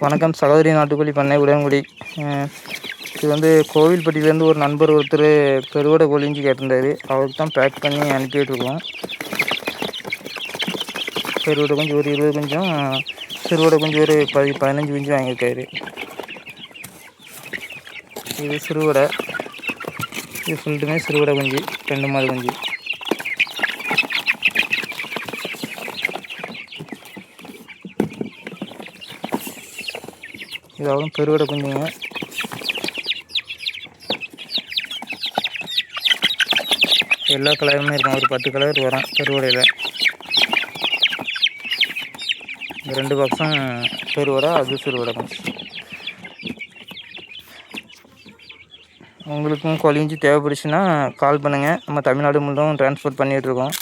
வணக்கம் சகோதரி நாட்டுக்கோழி பண்ணை உடன்குடி. இது வந்து கோவில்பட்டியிலேருந்து ஒரு நண்பர் ஒருத்தர் பெருவடை கோழிஞ்சி கேட்டிருந்தாரு. அவருக்கு தான் பேக் பண்ணி அனுப்பிட்டுருக்கோம். பெருவடை குஞ்சு ஒரு 20 குஞ்சும், சிறுவடை குஞ்சு ஒரு 15 குஞ்சு வாங்கியிருக்காரு. இது சிறுவடை, இது ஃபுல்லுமே சிறுவடை குஞ்சு, 2 மாடு குஞ்சு. இதாகவும் பெருவடை குஞ்சுங்க. எல்லா கலருமே இருக்கும், ஒரு 10 கலர் வரும் பெருவடையில். இந்த 2 பாக்ஸும் பெருவடை, அது சிறுவடை குஞ்சு. உங்களுக்கும் கோழி குஞ்சு தேவைப்படுச்சுன்னா கால் பண்ணுங்கள். நம்ம தமிழ்நாடு முழுவதும் ட்ரான்ஸ்போர்ட் பண்ணிகிட்ருக்கோம்.